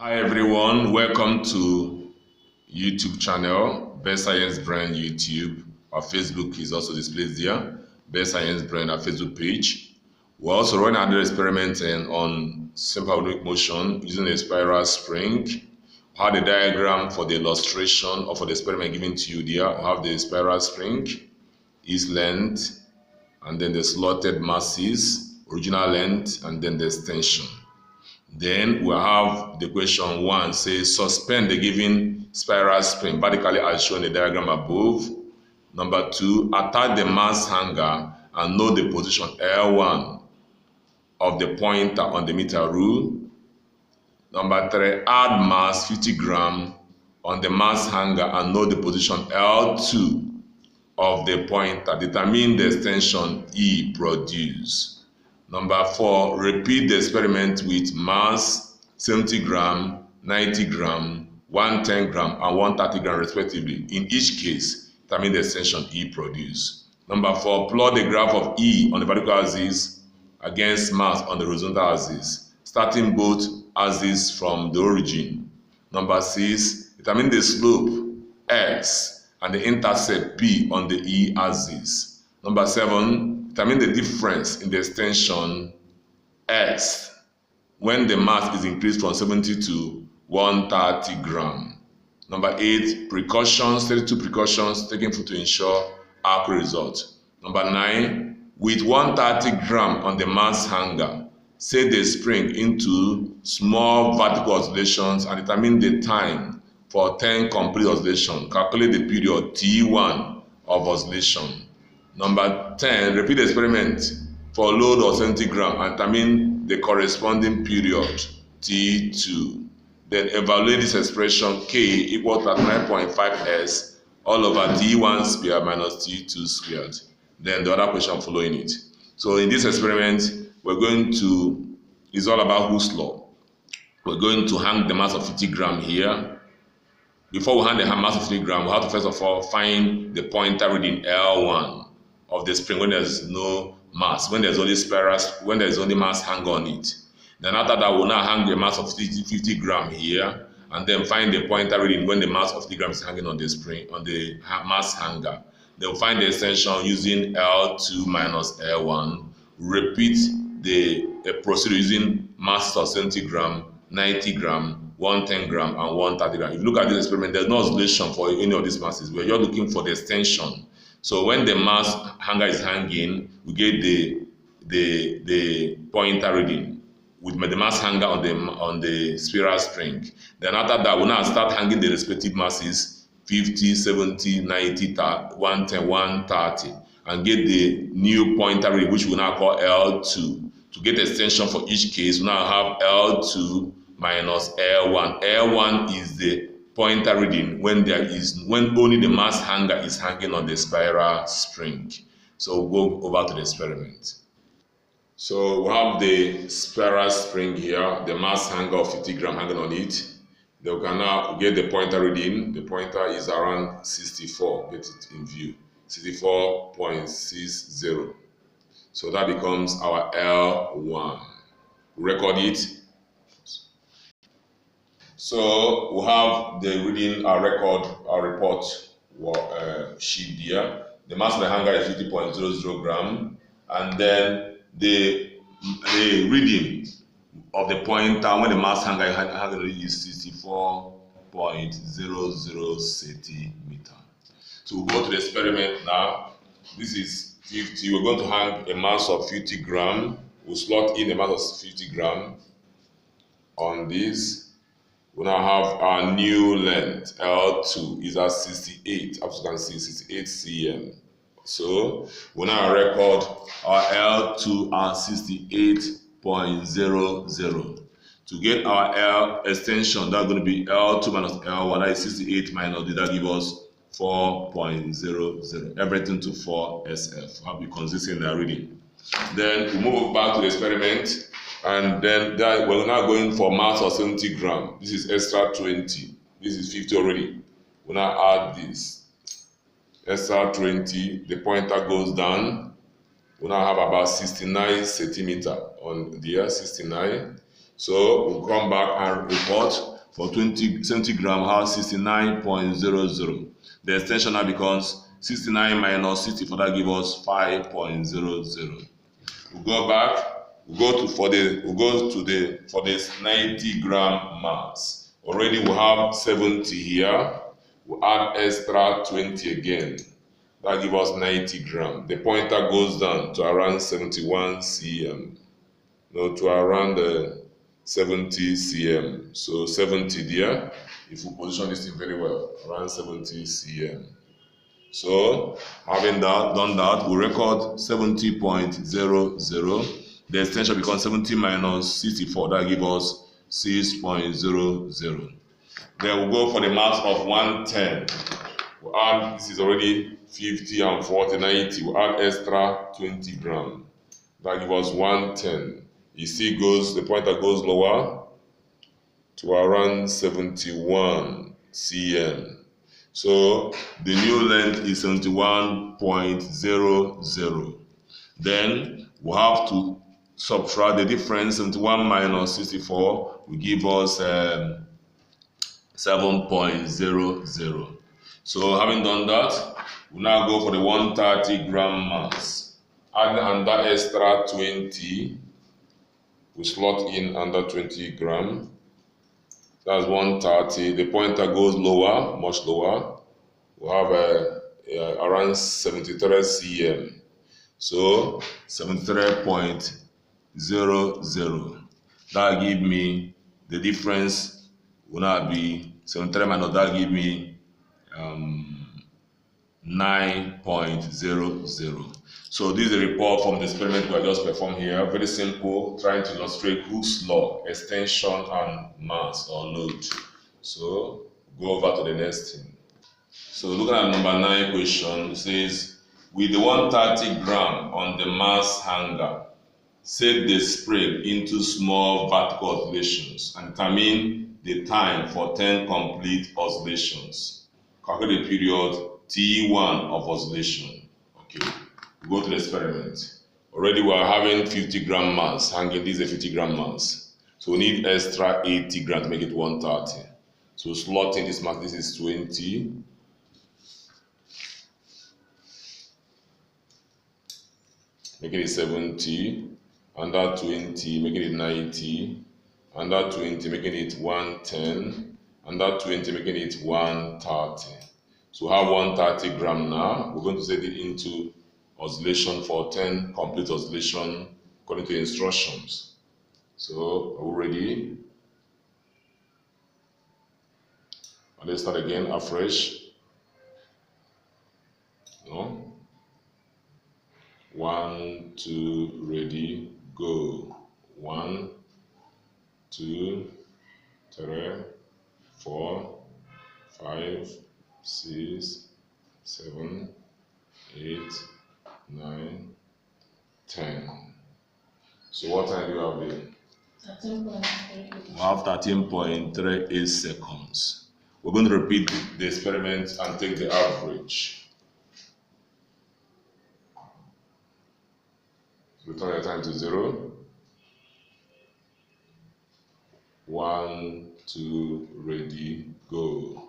Hi everyone, welcome to YouTube channel, Best Science Brain YouTube. Our Facebook is also displayed there, Best Science Brain, our Facebook page. We're also running another experiment on simple harmonic motion using a spiral spring. We have the diagram for the illustration or for the experiment given to you there. We have the spiral spring, its length, and then the slotted masses, original length, and then the extension. Then we have the question 1 says suspend the given spiral spring vertically as shown in the diagram above. Number 2, attach the mass hanger and know the position L1 of the pointer on the meter rule. Number 3, add mass 50 gram on the mass hanger and know the position L2 of the pointer. Determine the extension E produced. Number 4, repeat the experiment with mass 70 gram, 90 gram, 110 gram, and 130 gram respectively. In each case, determine the extension E produced. Number 4, plot the graph of E on the vertical axis against mass on the horizontal axis, starting both axes from the origin. Number 6, determine the slope X and the intercept P on the E axis. Number 7, determine the difference in the extension X when the mass is increased from 70 to 130 gram. Number 8, precautions, 32 precautions taken to ensure accurate results. Number 9, with 130 gram on the mass hanger, set the spring into small vertical oscillations and determine the time for 10 complete oscillations. Calculate the period T1 of oscillation. Number 10, repeat the experiment for load of 70 gram and determine the corresponding period T2. Then evaluate this expression K equal to 9.5S all over T1 squared minus T2 squared. Then the other question following it. So in this experiment, it's all about Hooke's law. We're going to hang the mass of 50 gram here. Before we hang the mass of 50 gram, we have to first of all find the pointer reading L1 of the spring when there's no mass, when there's only mass hang on it. Then after that, we'll now hang the mass of 50 gram here, and then find the pointer reading when the mass of 50 gram is hanging on the spring, on the mass hanger. Then we'll find the extension using L2 minus L1. Repeat the procedure using masses of 70 gram, 90 gram, 110 gram, and 130 gram. If you look at this experiment, there's no oscillation for any of these masses. We're just looking for the extension. So when the mass hanger is hanging, we get the pointer reading with the mass hanger on the spiral spring. Then after that, we'll now start hanging the respective masses 50, 70, 90, 110, 130, and get the new pointer reading, which we now call L2. To get the extension for each case, we now have L2 minus L1. L1 is the pointer reading when only the mass hanger is hanging on the spiral spring. So we'll go over to the experiment. So we have the spiral spring here, the mass hanger of 50 gram hanging on it. Then we can now get the pointer reading. The pointer is around 64, get it in view, 64.60. So that becomes our L1. Record it. So we have the reading, our report sheet here. The mass of the hanger is 50.00 gram, and then the reading of the pointer when the mass hanger is 64.00 centimeter. So we'll go to the experiment now. This is 50. We're going to hang a mass of 50 gram. We'll slot in a mass of 50 gram on this. We now have our new length, L2, is at 68, as you can see, 68 cm. So we now record our L2 at 68.00. To get our L extension, that's going to be L2 minus L1, that is 68 minus, that give us 4.00. Everything to 4 SF. I'll be consistent in that reading. Then we move back to the experiment. And then we're now going for mass of 70 gram. This is extra 20. This is 50 already. We now add this. Extra 20. The pointer goes down. We now have about 69 centimeter on there, 69. So we'll come back and report. for 70 gram has 69.00. The extension now becomes 69 minus 64, that gives us 5.00. We go back, we go to this 90 gram mass. Already we have 70 here. We add extra 20 again. That gives us 90 gram. The pointer goes down to around 71 cm. No, to around 70 cm. So 70 there. If we position this thing very well, around 70 cm. So having done that, we record 70.00. The extension becomes 70 minus 64. That gives us 6.00. Then we'll go for the mass of 110. We'll add, this is already 50 and 40, 90. We'll add extra 20 gram. That gives us 110. You see, the pointer goes lower to around 71 cm. So the new length is 71.00. Then we have to subtract the difference. 71 minus 64 will give us 7.00. So having done that, we now go for the 130 gram mass. Add under extra 20. We slot in under 20 gram. That's 130. The pointer goes lower, much lower. We have around 73 cm. So 73.00. That give me the difference will not be 73 minus that give me 9.00. So this is a report from the experiment we just performed here. Very simple, trying to illustrate Hooke's law, extension and mass or load. So go over to the next thing. So looking at number 9 question, it says, with the 130 gram on the mass hanger, set the spring into small vertical oscillations and determine the time for 10 complete oscillations. Calculate the period T1 of oscillation. Okay, we go to the experiment. Already we are having 50 gram mass hanging. This is a 50 gram mass. So we need extra 80 gram to make it 130. So slot in this mass, this is 20. Making it 70. Under 20, making it 90. Under 20, making it 110. Under 20, making it 130. So we have 130 gram now. We're going to set it into oscillation for 10 complete oscillation according to the instructions. So are we ready? And let's start again afresh. No? 1, 2, ready, go. 1, 2, 3, 4, 5, 6, 7, 8, 9, 10. So what time do you have there? 13.38. We have 13.38 seconds. We're going to repeat the experiment and take the average. Return your time to 0. 1, 2, ready, go.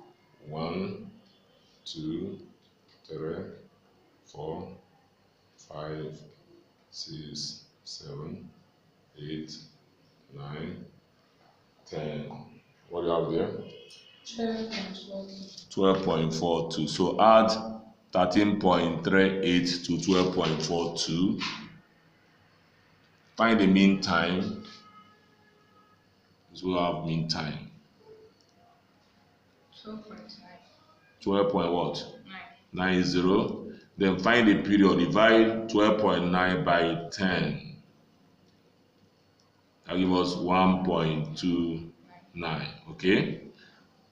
1, 2, 3, 4, 5, 6, 7, 8, 9, 10. What do you have there? 12.42. So add 13.38 to 12.42. Find the mean time. So we'll have mean time. 12 point what? 90. Then find the period. Divide 12.9 by 10. That gives us 1.29. Okay.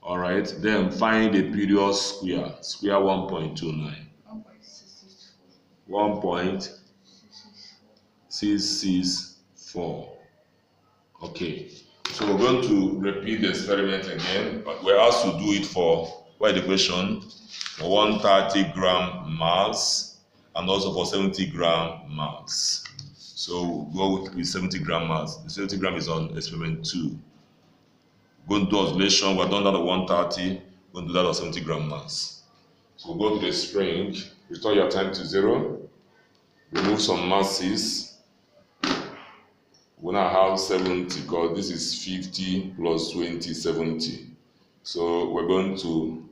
All right. Then find the period square. Square 1.29. 1.664. Okay. So we're going to repeat the experiment again, but we're asked to do it for the question for 130 gram mass and also for 70 gram mass. So we'll go with 70 gram mass. The 70 gram is on experiment 2. Going to do oscillation, we're done that at 130, going to do that at 70 gram mass. So we'll go to the spring, return your time to 0, remove some masses. We now have 70 because this is 50 plus 20, 70. So we're going to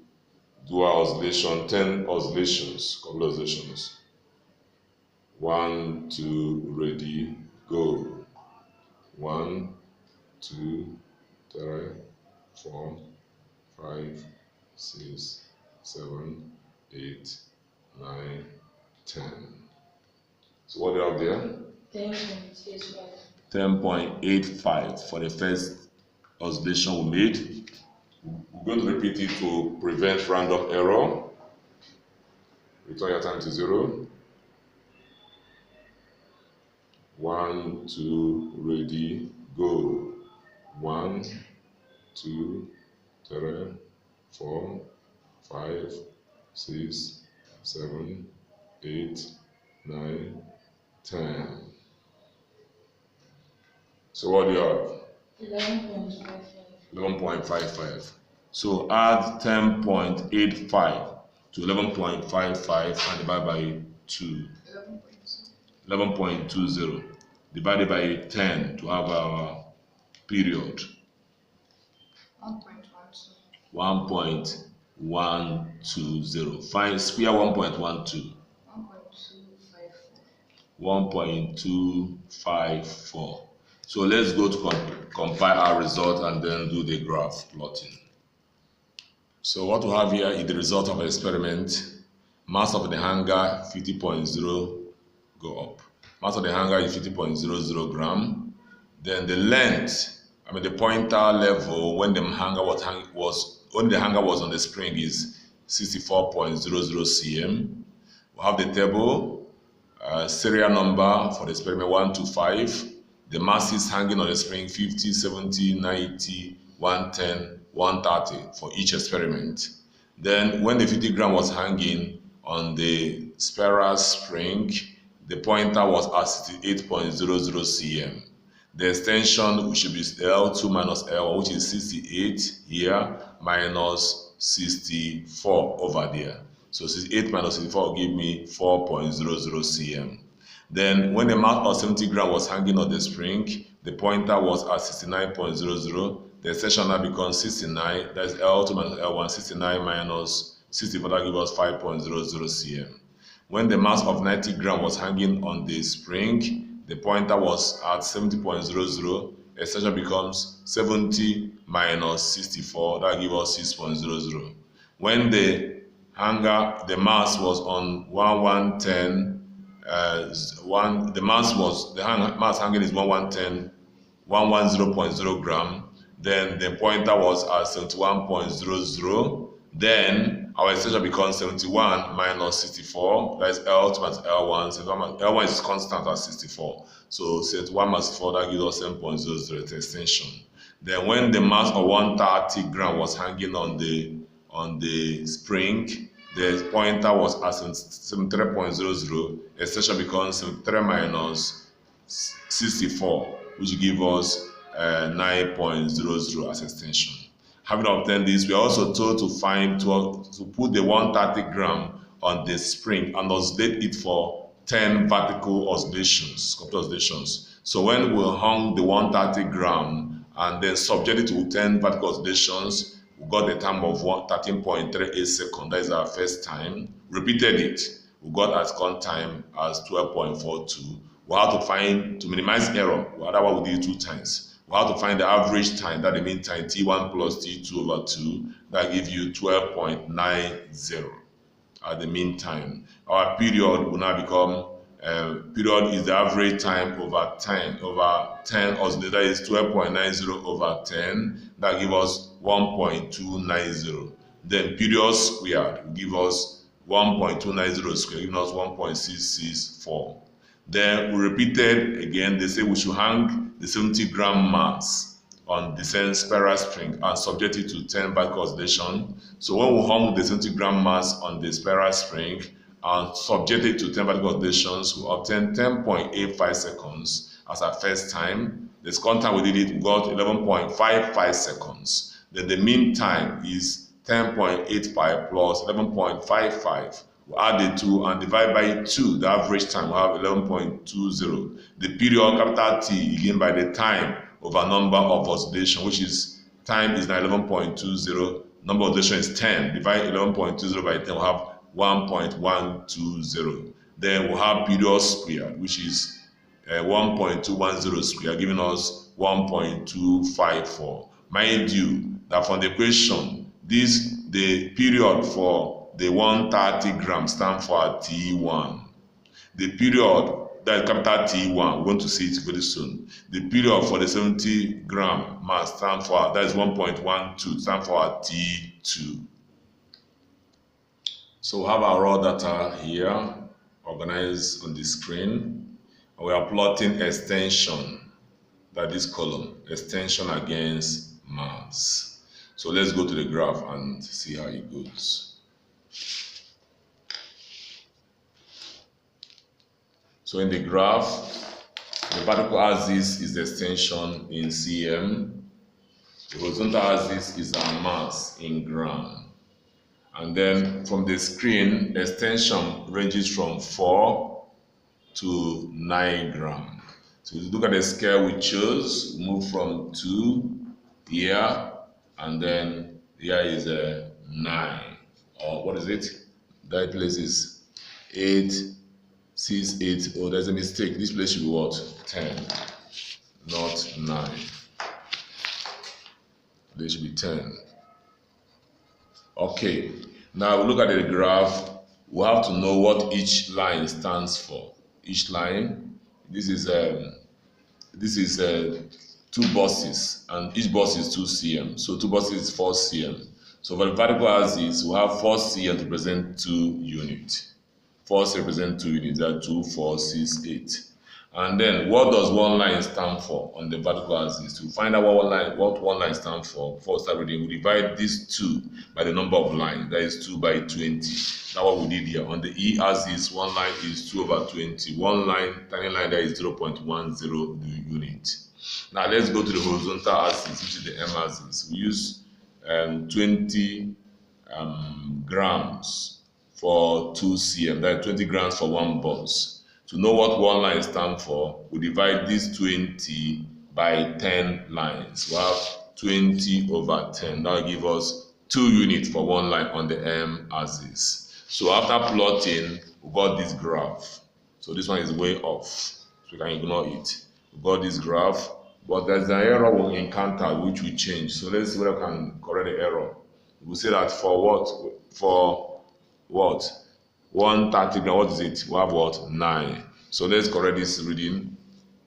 do our oscillation, 10 oscillations, couple oscillations. 1, 2, ready, go. 1, 2, 3, 4, 5, 6, 7, 8, 9, 10. So what do you have there? 10.85 for the first oscillation we made. We're going to repeat it to prevent random error. Return your time to 0. 1, 2, ready, go. 1, 2, 3, 4, 5, 6, 7, 8, 9, 10. So what do you have? 11.55. So add 10.85 to 11.55 and divide by 2. 11.20 divided by 10 to have our period. 1.120. Find square 1.12. 1.254. So let's go to compile our result and then do the graph plotting. So what we have here is the result of the experiment. Mass of the hanger 50.0 go up. Mass of the hanger is 50.00 gram. Then the length, the pointer level when the hanger was on the spring is 64.00 cm. We have the table, serial number for the experiment 1 to 5. The masses hanging on the spring 50, 70, 90, 110, 130 for each experiment. Then when the 50 gram was hanging on the spiral spring, the pointer was at 68.00 cm. The extension should be L2 minus L1, which is 68 here minus 64 over there. So 68 minus 64 will give me 4.00 cm. Then when the mass of 70 gram was hanging on the spring, the pointer was at 69.00. The extension now becomes 69, that's L2 minus L1, 69 minus 64, that gives us 5.00 cm. When the mass of 90 gram was hanging on the spring, the pointer was at 70.00. Extension becomes 70 minus 64, that gives us 6.00. When the mass was on 1110, the mass hanging is 1110, 110.0 gram. Then the pointer was at 71.00. Then our extension becomes 71 minus 64. That is L2 minus L1. L1 is constant at 64. So 71 minus 64, that gives us 7.00 extension. Then when the mass of 130 gram was hanging on the spring, the pointer was at 73.00. Extension becomes 73 minus 64, which gives us 9.00 as extension. Having obtained this, we are also told to put the 130 gram on the spring and oscillate it for 10 vertical oscillations, complete oscillations. So when we hung the 130 gram and then subject it to 10 vertical oscillations, we got the time of 13.38 seconds. That is our first time. Repeated it. We got our second time as 12.42. We have to find, to minimize error, otherwise we do 2 times. We have to find the average time, that the mean time, T1 plus T2 over 2, that gives you 12.90 at the mean time. Our period will now become, period is the average time over 10, oscillator, that is 12.90 over 10, that gives us 1.290. Then period squared will give us 1.290 squared, giving us 1.664. Then we repeated again. They say we should hang the 70 gram mass on the same spiral spring and subject it to 10 vertical oscillation. So when we hung the 70 gram mass on the spiral spring and subject it to 10 vertical oscillations, we obtain 10.85 seconds as our first time. The second time we did it, we got 11.55 seconds. Then the mean time is 10.85 plus 11.55. We add the 2 and divide by 2. The average time we have 11.20. The period, capital T, again by the time over number of oscillation, which is time is now 11.20. Number of oscillation is 10. Divide 11.20 by 10, we have 1.120. Then we have period squared, which is 1.210 square, giving us 1.254. Mind you that from the question, the period for the 130 gram stand for T1. The period, that is capital T1, we're going to see it very soon. The period for the 70 gram mass stand for, that is 1.12, stand for T2. So we have our raw data here, organized on the screen. We are plotting extension, that is column, extension against mass. So let's go to the graph and see how it goes. So in the graph, the vertical axis is the extension in cm. The horizontal axis is our mass in gram. And then from the screen, extension ranges from 4 to 9 gram. So if you look at the scale we chose, move from 2 here, and then here is a 9. Or what is it? That place is 8, 6, 8. Oh, there's a mistake. This place should be what? 10, not 9. This should be 10. Okay, now we look at the graph. We have to know what each line stands for. Each line, this is 2 buses, and each bus is 2 cm. So 2 buses is 4 cm. So for the vertical axis, we have 4 cm to represent 2 units. 4 cm represent 2 units. That are 2, 4, 6, 8. And then what does one line stand for on the vertical axis? To find out what one line stands for, before we start reading, we divide this 2 by the number of lines. That is 2 by 20. That's what we did here. On the E axis, one line is 2 over 20. One line, tiny line, that is 0.10 unit. Now let's go to the horizontal axis, which is the M axis. We use 20 grams for 2 cm. That is 20 grams for 1 bus. To know what one line stands for, we divide this 20 by 10 lines. We have 20 over 10. That will give us 2 units for one line on the M axis. So after plotting, we got this graph. So this one is way off, so we can ignore it. We got this graph, but there's an error we encounter which we change. So let's see whether we can correct the error. We say that for what? 130 gram, what is it? We have what? 9. So let's correct this reading.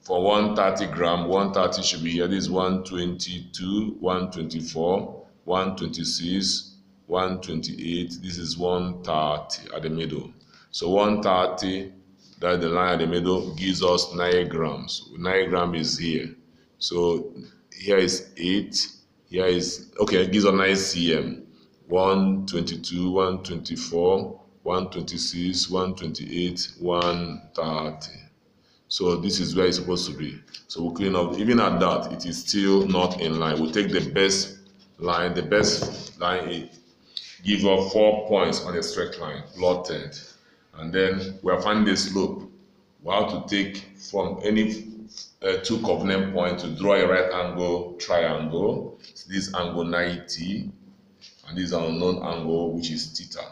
For 130 gram, 130 should be here. This is 122, 124, 126, 128. This is 130 at the middle. So 130, that's the line at the middle, gives us 9 grams. 9 grams is here. So here is 8. Here is, okay, it gives us 9 cm. 122, 124, 126, 128, 130. So this is where it's supposed to be. So we'll clean up. Even at that, it is still not in line. We'll take the best line. The best line is give us 4 points on a straight line, plotted. And then we are finding the slope. We have to take from any 2 coordinate points to draw a right angle triangle. So this angle 90, and this is an unknown angle, which is theta.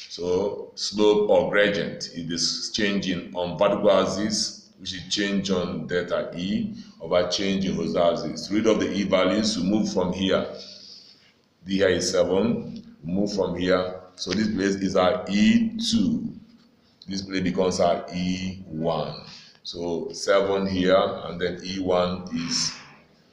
So slope or gradient is this changing on vertical axis, which is change on delta E, over change in horizontal axis. To read of the E values, we move from here. D here is 7. We move from here. So this place is our E2. This place becomes our E1. So 7 here, and then E1 is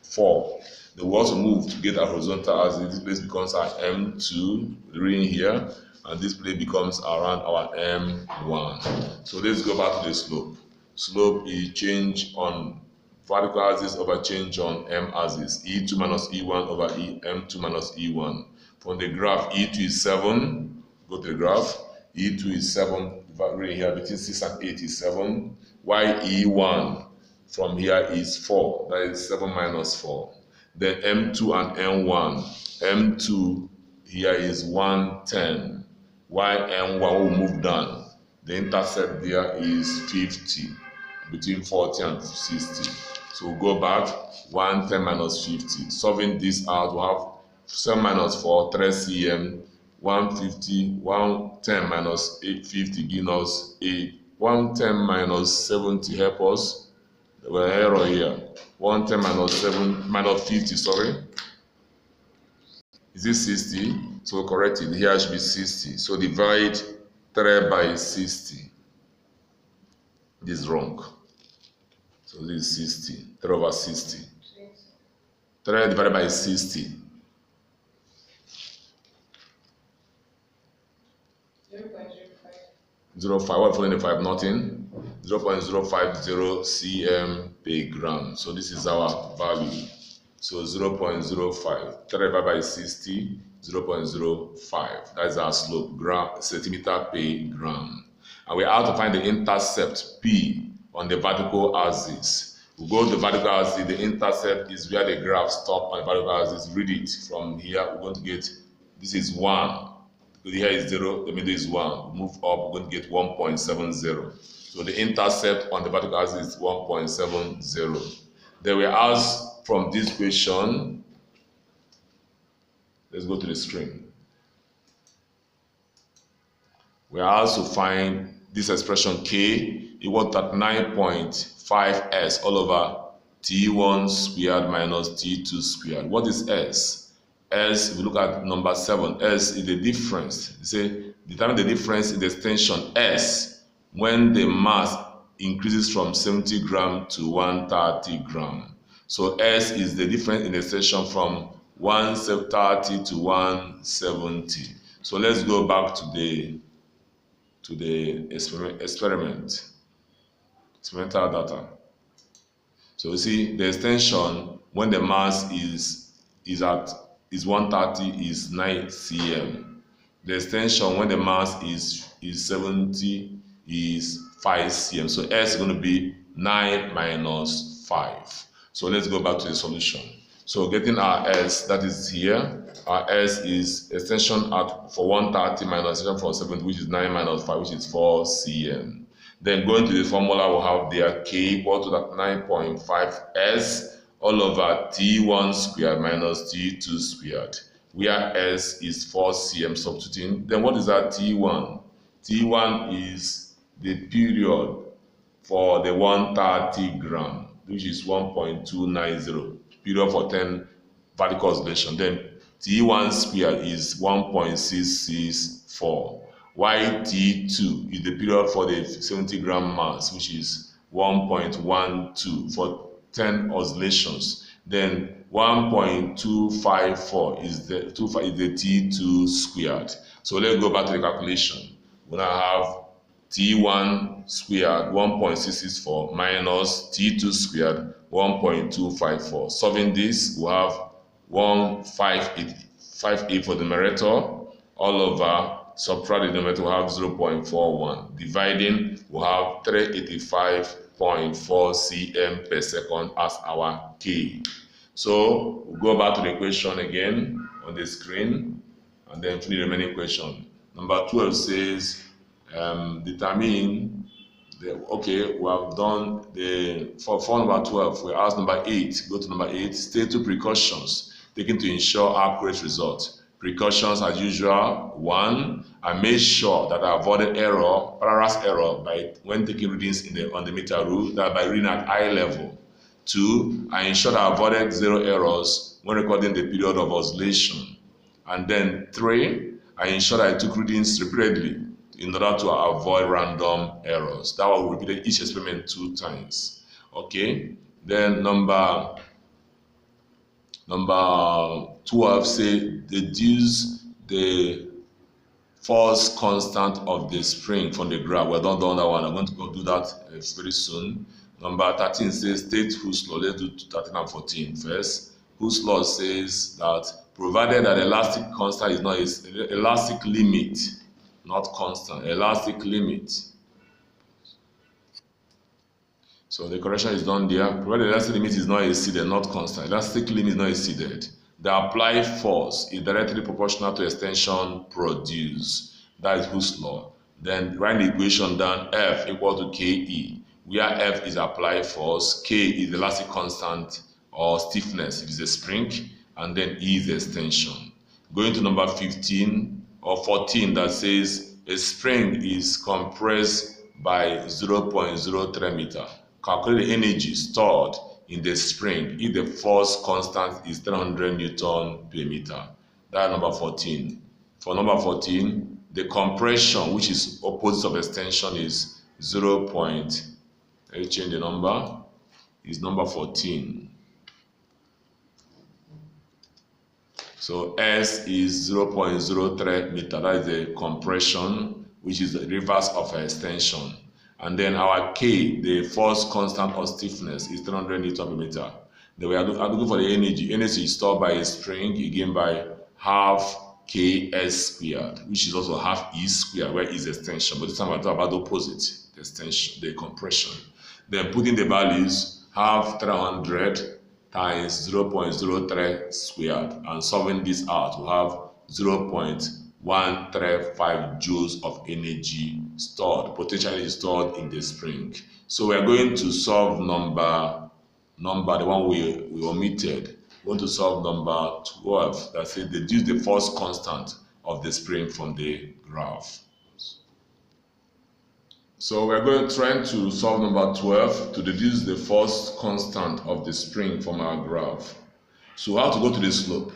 4. Then we also move to get our horizontal axis. This place becomes our M2, reading here, and this place becomes around our M1. So let's go back to the slope. Slope is change on vertical axis over change on M axis. E2 minus E1 over M2 minus E1. From the graph, E2 is 7. Go to the graph. E2 is 7. Right here between 6 and 8 is 7. While E1 from here is 4. That is 7 minus 4. Then M2 and M1. M2 here is 110. While M1 will move down. The intercept there is 50. Between 40 and 60. So we'll go back 110 minus 50. Solving this out, we'll have 7 minus 4, 3 cm, 150, 110 minus 850 give us 8. 110 minus 70 help us. There was an error here. 110 minus 7 minus 50, sorry. Is this 60? So correct it. Here should be 60. So divide 3 by 60. This is wrong. So this is 60. 3 over 60. 3 divided by 60. 0.05. What following the 5? Nothing. 0.050 cm per gram. So this is our value. So 0.05. 3 divided by 60. 0.05. That is our slope. Centimeter per gram. And we have to find the intercept P on the vertical axis. We go to the vertical axis. The intercept is where the graph stops on the vertical axis. Read it from here. We're going to get, this is 1. Here is 0, the middle is 1. We move up, we're going to get 1.70. So the intercept on the vertical axis is 1.70. Then we ask from this question, let's go to the screen. We are asked to find this expression K equal to 9.5s all over T1 squared minus T2 squared. What is S? S, if we look at number 7, S is the difference. You say, determine the difference in the extension S when the mass increases from 70 gram to 130 gram. So S is the difference in the extension from 130 to 170. So let's go back to the experimental data. So you see the extension when the mass is 130 is 9 cm. The extension when the mass is 70 is 5 cm. So S is going to be 9 minus 5. So let's go back to the solution. So getting our S, that is here. Our S is extension for 130 minus extension for 70, which is 9 minus 5, which is 4 cm. Then going to the formula, we'll have there K equal to that 9.5 S all over T1 squared minus T2 squared, where S is 4 cm substituting. Then what is that T1? T1 is the period for the 130 gram, which is 1.290, period for 10 vertical oscillation. Then T1 squared is 1.664. While T2 is the period for the 70 gram mass, which is 1.12 for 10 oscillations. Then 1.254 is the T2 squared. So let's go back to the calculation. We now have T1 squared 1.664 minus T2 squared 1.254. Solving this, we have 158 for the numerator all over. Subtract the denominator, we have 0.41. Dividing, we have 385.4 cm per second as our K. So we'll go back to the equation again on the screen and then finish the remaining equation. Number 12 says determine the, okay, we have done the for number 12. We ask number 8. Go to number 8. State 2 precautions taken to ensure accurate results. Precautions as usual. 1, I made sure that I avoided Pararas error by when taking readings on the meter rule, that by reading at eye level. 2, I ensured I avoided 0 errors when recording the period of oscillation. And then 3, I ensured I took readings repeatedly in order to avoid random errors. That will repeat each experiment 2 times. Okay. Then number 12 say deduce the force constant of the spring from the graph. We're done that one. I'm going to go do that very soon. Number 13 says state Hooke's law. Let's do 13 and 14 first. Hooke's law says that provided that elastic constant is not elastic limit, not constant, elastic limit So the correction is done there. Provided the elastic limit is not exceeded, not constant. Elastic limit is not exceeded. The applied force is directly proportional to extension produced. That is Hooke's law. Then write the equation down, F equal to KE, where F is applied force, K is the elastic constant or stiffness, it is a spring, and then E is the extension. Going to number 15 or 14 that says a spring is compressed by 0.03 meter. Calculate the energy stored in the spring if the force constant is 300 Newton per meter. That's number 14. For number 14, the compression, which is opposite of extension, is 0. Let me change the number. Is number 14. So S is 0.03 meter. That is the compression, which is the reverse of extension. And then our K, the force constant or stiffness, is 300 Newton per meter. Then we are looking for the energy. Energy is stored by a spring, again by half Ks squared, which is also half E squared, where E is extension. But this time we're talking about the opposite, the extension, the compression. Then putting the values, half 300 times 0.03 squared, and solving this out, we have 0.135 joules of energy stored, potentially stored in the spring. So we are going to solve number, the one we omitted. We want to solve number 12 that says deduce the force constant of the spring from the graph. So we're going to try to solve number 12 to deduce the force constant of the spring from our graph. So we have to go to the slope.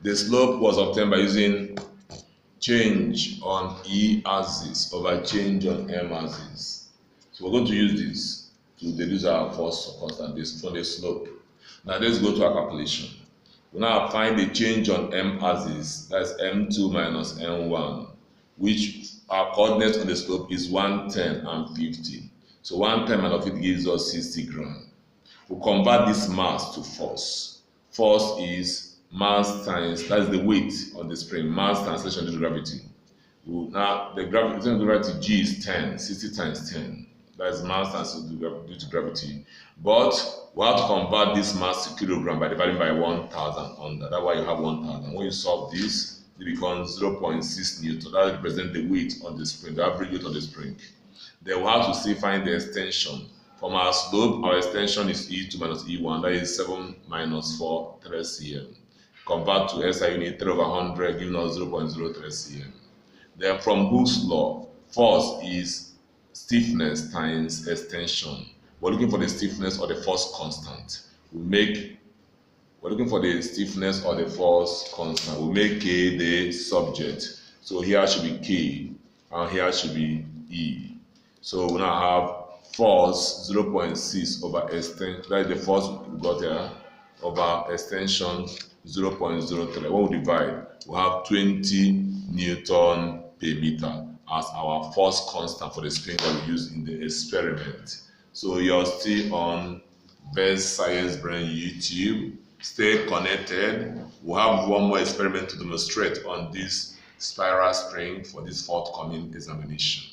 The slope was obtained by using change on E axis over change on M axis. So we're going to use this to deduce our force constant from the slope. Now let's go to our calculation. We now find the change on M axis, that's M2 minus M1, which our coordinates on the slope is 110 and 50. So 110 minus 50 gives us 60 grams. We'll convert this mass to force. Force is mass times, that is the weight on the spring, mass times acceleration due to gravity. Now the gravity G is 10, 60 times 10. That is mass times due to gravity. But we have to convert this mass to kilogram by dividing by 1,000 under. That's why you have 1,000. When you solve this, it becomes 0.6 Newton. That represents the weight on the spring, the average weight on the spring. Then we have to still find the extension. From our slope, our extension is E2 minus E1. That is 7 minus 4, 3 cm. Convert to SI unit, 3 over 100, giving us 0.03 cm. Then from Hooke's law, force is stiffness times extension. We're looking for the stiffness or the force constant. We're looking for the stiffness or the force constant. We'll make K the subject. So here should be K, and here should be E. So we now have force 0.6 over extension. That is the force we got here over extension 0.03. When we divide, we have 20 Newton per meter as our force constant for the spring that we use in the experiment. So you're still on Best Science Brain YouTube. Stay connected. We'll have one more experiment to demonstrate on this spiral spring for this forthcoming examination.